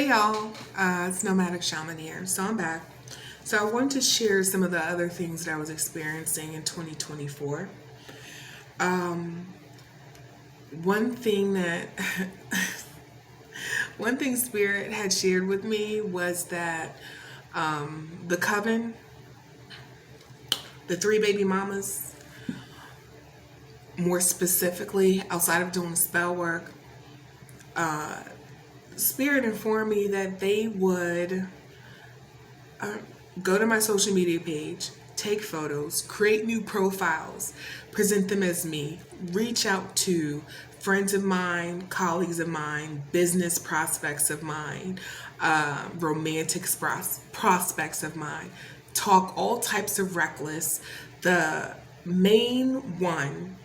Hey y'all, it's Nomadic Shaman here. So I'm back. So I wanted to share some of the other things that I was experiencing in 2024. Um, one thing that one thing Spirit had shared with me was that the coven, the three baby mamas, more specifically, outside of doing spell work, Spirit informed me that they would go to my social media page, take photos, create new profiles, present them as me, reach out to friends of mine, colleagues of mine, business prospects of mine, romantic prospects of mine, talk all types of reckless. The main one,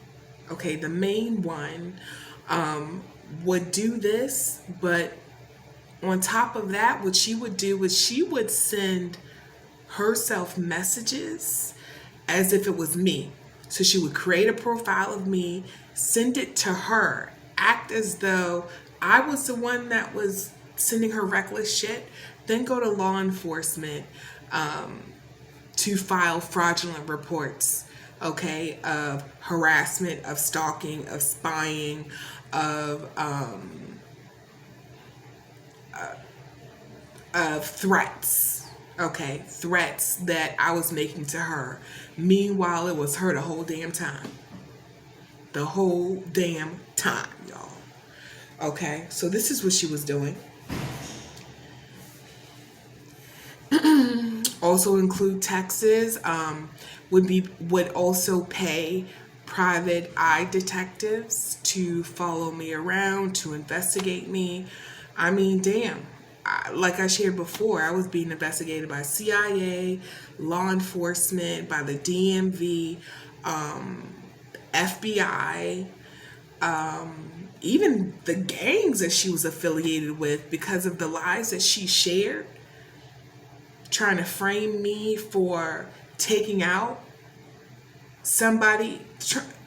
okay, the main one would do this, but on top of that, what she would do is she would send herself messages as if it was me. So she would create a profile of me, send it to her, act as though I was the one that was sending her reckless shit, then go to law enforcement to file fraudulent reports, okay, of harassment, of stalking, of spying, of threats. Okay, threats that I was making to her. Meanwhile, it was her the whole damn time. The whole damn time, y'all. Okay, so this is what she was doing. Also include texts. Would also pay private eye detectives to follow me around, to investigate me. I mean, damn. Like I shared before, I was being investigated by CIA, law enforcement, by the DMV, FBI, even the gangs that she was affiliated with because of the lies that she shared, trying to frame me for taking out somebody,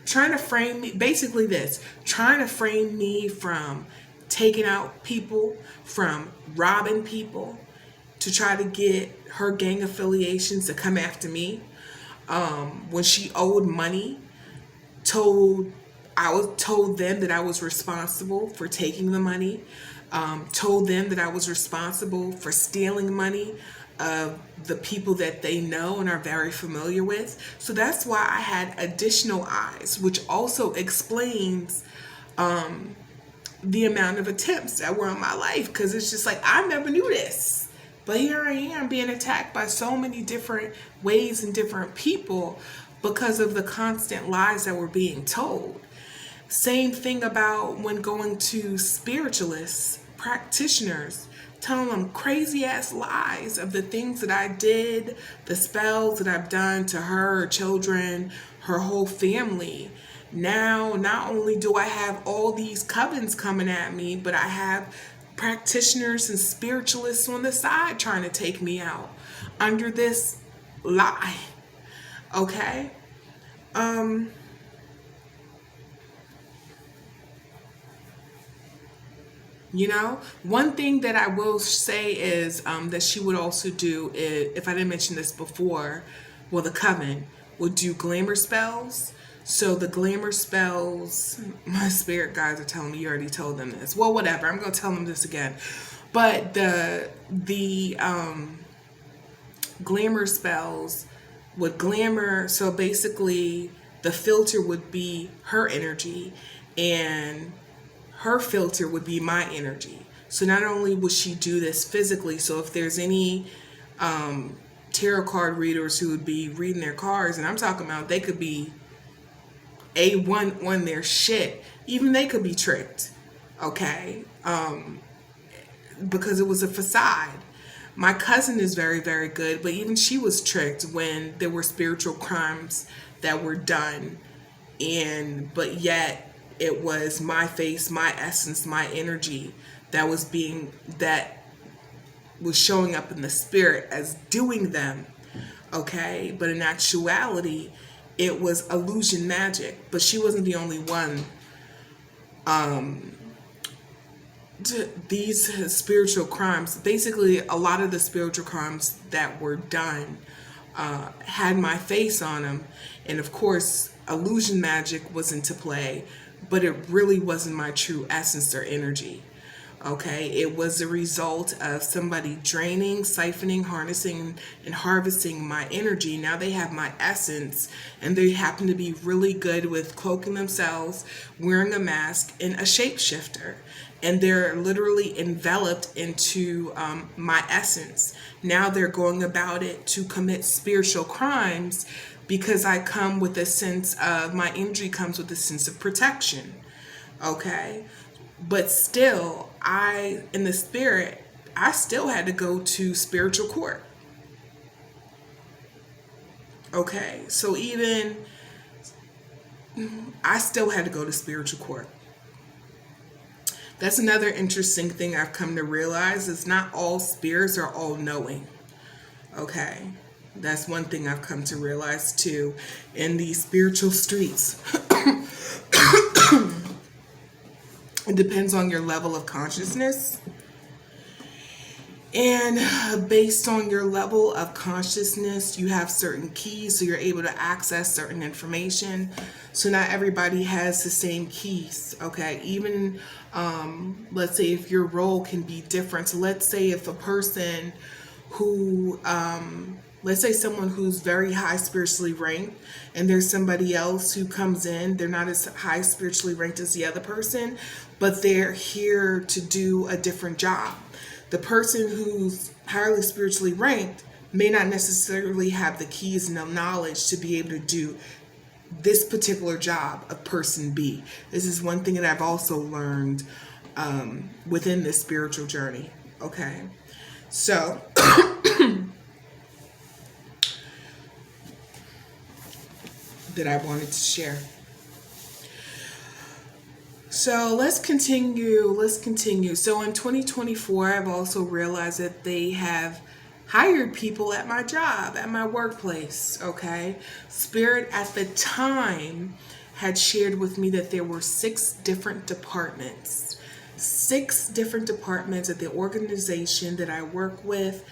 trying to frame me, basically this, trying to frame me from taking out people, from robbing people, to try to get her gang affiliations to come after me. When she owed money, told them that I was responsible for taking the money. Told them that I was responsible for stealing money of the people that they know and are very familiar with. So that's why I had additional eyes, which also explains the amount of attempts that were in my life, because it's just like I never knew this, but here I am being attacked by so many different ways and different people because of the constant lies that were being told. Same thing about when going to spiritualists, practitioners, telling them crazy ass lies of the things that I did, the spells that I've done to her children, her whole family. Now, not only do I have all these covens coming at me, but I have practitioners and spiritualists on the side trying to take me out under this lie. Okay? One thing that I will say is that she would also do, if I didn't mention this before, well, the coven would do glamour spells. So the glamour spells, my spirit guides are telling me you already told them this. Well, whatever, I'm going to tell them this again. But the glamour spells would glamour, so basically the filter would be her energy and her filter would be my energy. So not only would she do this physically, so if there's any tarot card readers who would be reading their cards, and I'm talking about they could be A1 on their shit, even they could be tricked, okay? Because it was a facade. My cousin is very, very good, but even she was tricked when there were spiritual crimes that were done, but yet it was my face, my essence, my energy that was showing up in the spirit as doing them, okay? But in actuality, it was illusion magic. But she wasn't the only one these spiritual crimes, basically a lot of the spiritual crimes that were done had my face on them. And of course, illusion magic was into play, but it really wasn't my true essence or energy. Okay, it was a result of somebody draining, siphoning, harnessing, and harvesting my energy. Now they have my essence, and they happen to be really good with cloaking themselves, wearing a mask, and a shapeshifter. And they're literally enveloped into my essence. Now they're going about it to commit spiritual crimes because I come with a sense of, my energy comes with a sense of protection. Okay, but still, in the spirit, I still had to go to spiritual court. Okay, so even I still had to go to spiritual court. That's another interesting thing I've come to realize, is not all spirits are all knowing. Okay, that's one thing I've come to realize too in these spiritual streets. It depends on your level of consciousness. And based on your level of consciousness, you have certain keys, so you're able to access certain information. So not everybody has the same keys, okay? Even, let's say if your role can be different. So let's say if a person who, let's say someone who's very high spiritually ranked, and there's somebody else who comes in, they're not as high spiritually ranked as the other person, but they're here to do a different job. The person who's highly spiritually ranked may not necessarily have the keys and the knowledge to be able to do this particular job of person B. This is one thing that I've also learned within this spiritual journey. Okay, so that I wanted to share. So let's continue. So in 2024, I've also realized that they have hired people at my job, at my workplace. Okay, Spirit at the time had shared with me that there were 6 different departments. 6 different departments at the organization that I work with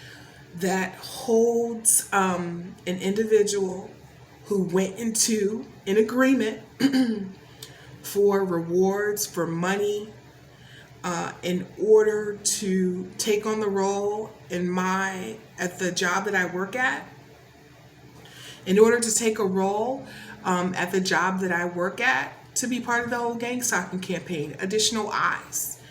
that holds an individual who went into an agreement for rewards, for money, in order to take on the role at the job that I work at. In order to take a role at the job that I work at, to be part of the whole Gangstalking campaign, additional eyes.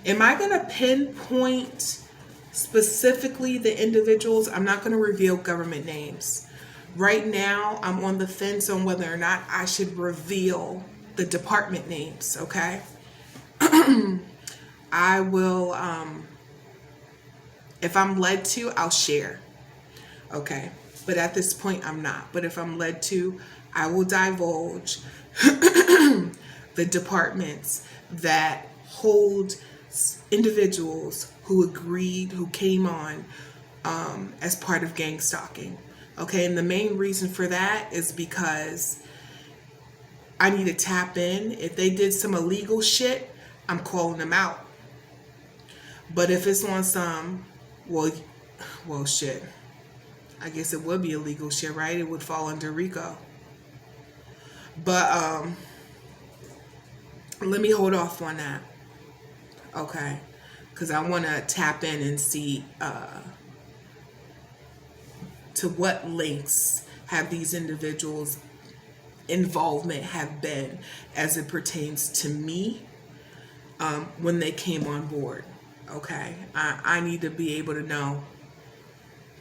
Am I going to pinpoint specifically the individuals? I'm not going to reveal government names. Right now, I'm on the fence on whether or not I should reveal the department names, okay? I will, if I'm led to, I'll share, okay? But at this point, I'm not. But if I'm led to, I will divulge the departments that hold individuals who agreed, who came on as part of gang stalking. Okay, and the main reason for that is because I need to tap in. If they did some illegal shit, I'm calling them out. But if it's on some, well, shit, I guess it would be illegal shit, right? It would fall under RICO. But let me hold off on that, okay? Because I want to tap in and see to what lengths have these individuals' involvement have been as it pertains to me when they came on board. Okay, I need to be able to know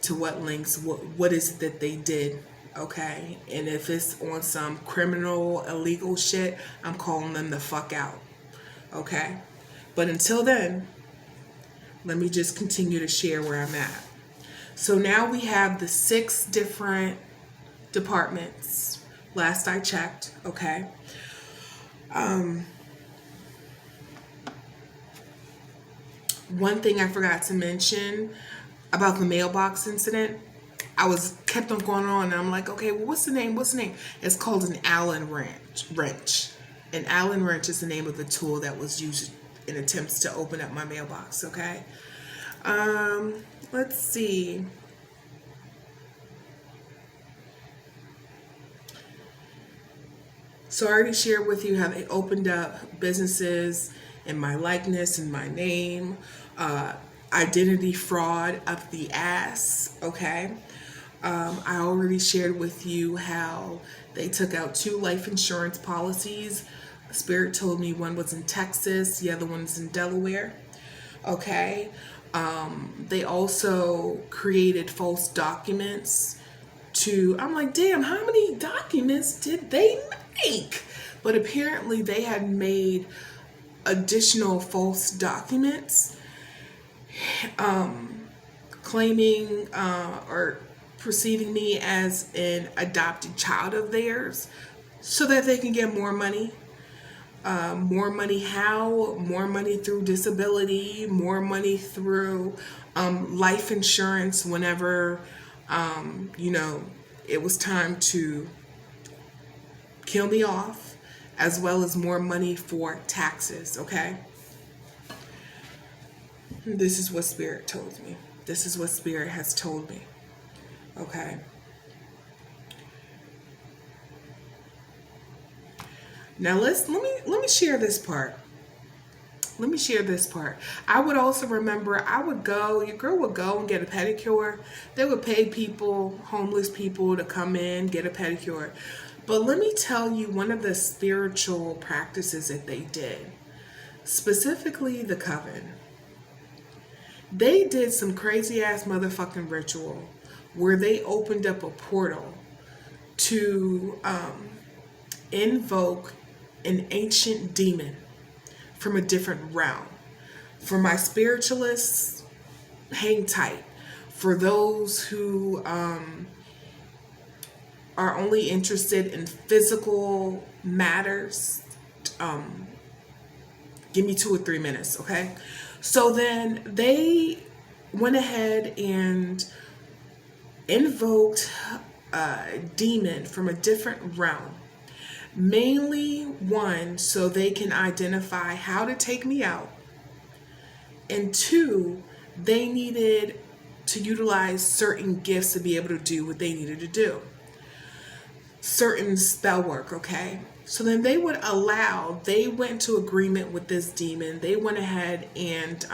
to what lengths, what is it that they did. Okay, and if it's on some criminal, illegal shit, I'm calling them the fuck out. Okay, but until then, let me just continue to share where I'm at. So now we have the 6 different departments. Last I checked, okay. One thing I forgot to mention about the mailbox incident, I kept on going on, and I'm like, okay, well, what's the name? It's called an Allen wrench. An Allen wrench is the name of the tool that was used in attempts to open up my mailbox, okay? Let's see. So I already shared with you how they opened up businesses in my likeness and my name, identity fraud up the ass, okay? I already shared with you how they took out 2 life insurance policies. Spirit told me one was in Texas, the other one's in Delaware, okay? They also created false documents I'm like, damn, how many documents did they make? But apparently they had made additional false documents, claiming or perceiving me as an adopted child of theirs so that they can get more money. More money how? More money through disability, more money through life insurance whenever, it was time to kill me off, as well as more money for taxes, okay? This is what Spirit told me. This is what Spirit has told me, okay? Now let me share this part. Let me share this part. I would also remember your girl would go and get a pedicure. They would pay people, homeless people, to come in, get a pedicure. But let me tell you one of the spiritual practices that they did, specifically the coven. They did some crazy ass motherfucking ritual where they opened up a portal to invoke an ancient demon from a different realm. For my spiritualists, hang tight. For those who are only interested in physical matters, give me 2 or 3 minutes, okay? So then they went ahead and invoked a demon from a different realm. Mainly, 1, so they can identify how to take me out. And 2, they needed to utilize certain gifts to be able to do what they needed to do. Certain spell work, okay? So then they went into agreement with this demon. They went ahead and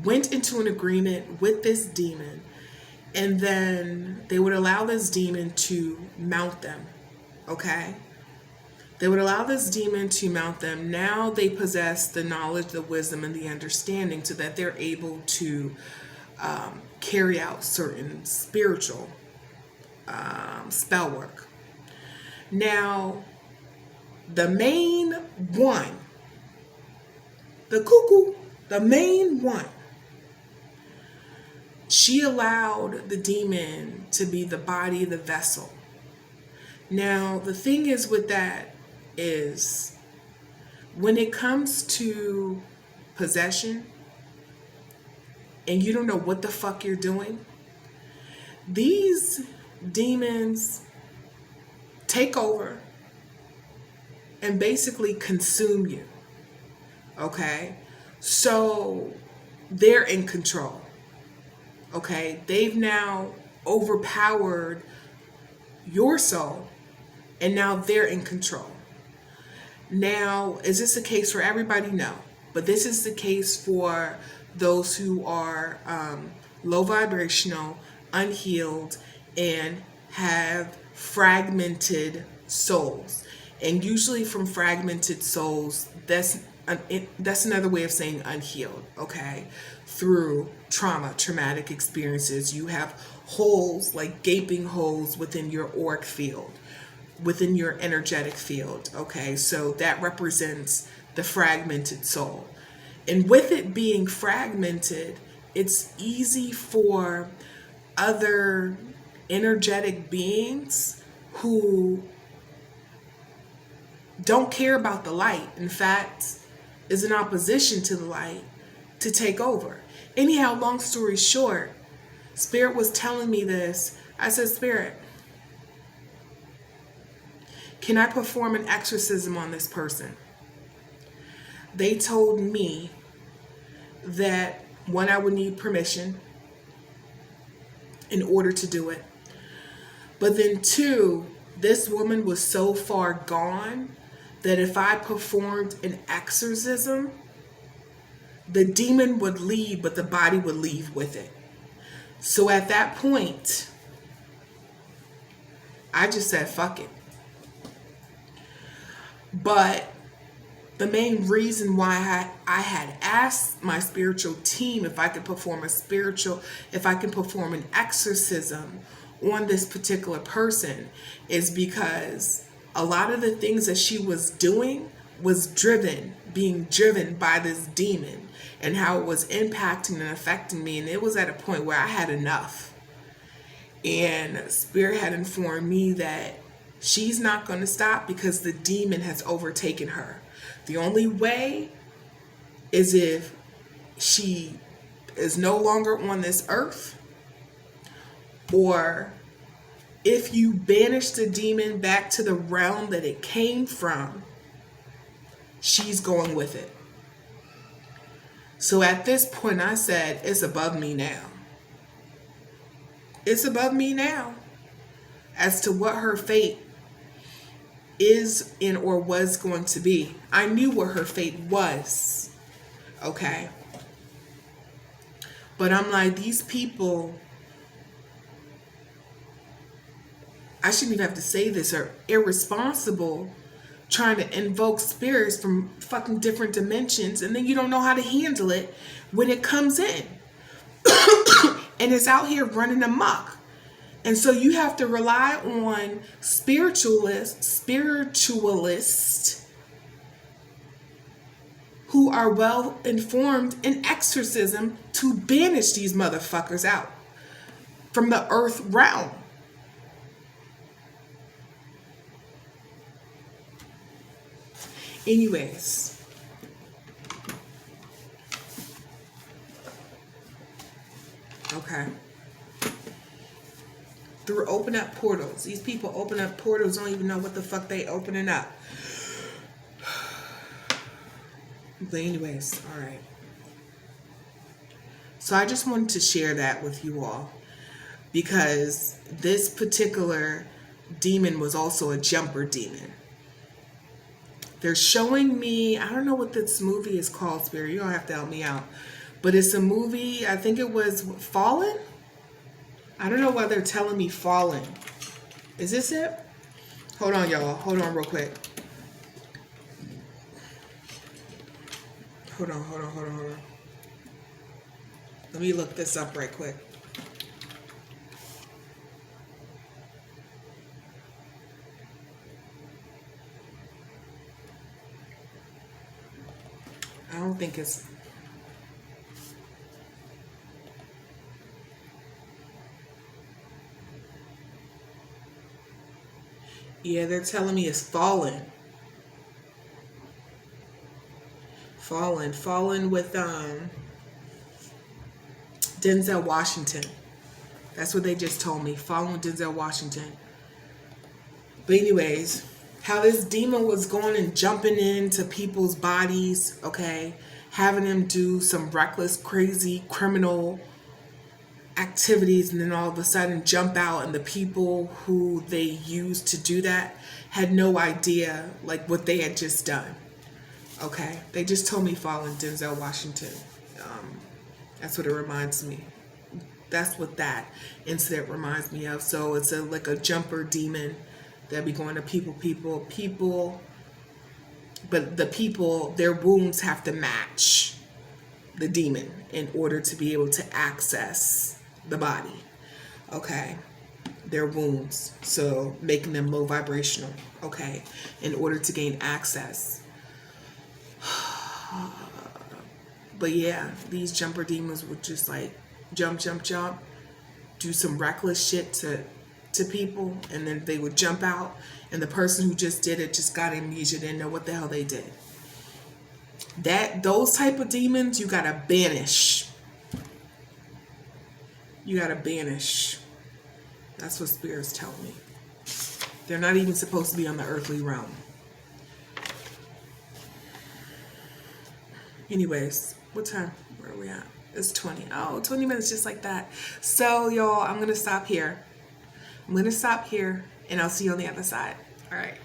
went into an agreement with this demon. And then they would allow this demon to mount them, okay? They would allow this demon to mount them. Now they possess the knowledge, the wisdom, and the understanding so that they're able to carry out certain spiritual spell work. Now, the main one, the main one, she allowed the demon to be the body, the vessel. Now, the thing is with that is when it comes to possession and you don't know what the fuck you're doing, these demons take over and basically consume you, okay? So they're in control. Okay, they've now overpowered your soul, and now they're in control. Now, is this the case for everybody? No, but this is the case for those who are low vibrational, unhealed, and have fragmented souls. And usually from fragmented souls, that's another way of saying unhealed, okay? Through traumatic experiences, you have holes, like gaping holes within your auric field, within your energetic field, okay? So that represents the fragmented soul. And with it being fragmented, it's easy for other energetic beings who don't care about the light, in fact, is in opposition to the light, to take over. Anyhow, long story short, Spirit was telling me this. I said, Spirit, can I perform an exorcism on this person? they told me that one, I would need permission in order to do it. But then two, this woman was so far gone that if I performed an exorcism, the demon would leave, but the body would leave with it. So at that point, I just said, fuck it. But the main reason why I had asked my spiritual team if I could perform if I can perform an exorcism on this particular person is because a lot of the things that she was doing was being driven by this demon, and how it was impacting and affecting me. And it was at a point where I had enough. And Spirit had informed me that she's not going to stop because the demon has overtaken her. The only way is if she is no longer on this earth, or if you banish the demon back to the realm that it came from, she's going with it. So at this point, I said, it's above me now. It's above me now as to what her fate is in or was going to be. I knew what her fate was. Okay. But I'm like, these people, I shouldn't even have to say this, are irresponsible, trying to invoke spirits from fucking different dimensions, and then you don't know how to handle it when it comes in. And it's out here running amok. And so you have to rely on spiritualists who are well informed in exorcism to banish these motherfuckers out from the earth realm. Anyways, okay. Through open up portals. These people open up portals, don't even know what the fuck they opening up. But anyways, all right. So I just wanted to share that with you all, because this particular demon was also a jumper demon. They're showing me, I don't know what this movie is called, Spirit. You don't have to help me out. But it's a movie, I think it was Fallen? I don't know why they're telling me Fallen. Is this it? Hold on, y'all. Hold on real quick. Hold on. Let me look this up right quick. I don't think it's... Yeah, they're telling me it's Fallen. Fallen with Denzel Washington. That's what they just told me. Fallen with Denzel Washington. But anyways, how this demon was going and jumping into people's bodies, okay, having them do some reckless, crazy, criminal activities, and then all of a sudden jump out, and the people who they used to do that had no idea like what they had just done. Okay, they just told me Fallen Denzel Washington. That's what it reminds me. That's what that incident reminds me of. So it's like a jumper demon that be going to people, but the people, their wounds have to match the demon in order to be able to access the body. Okay, their wounds, so making them low vibrational, okay, in order to gain access. But yeah, these jumper demons would just like jump, do some reckless shit to people, and then they would jump out, and the person who just did it just got amnesia, didn't know what the hell they did. Those type of demons you gotta banish. You gotta banish. That's what spirits tell me. They're not even supposed to be on the earthly realm. Anyways, what time? Where are we at? It's 20. Oh, 20 minutes just like that. So, y'all, I'm going to stop here. I'm going to stop here, and I'll see you on the other side. All right.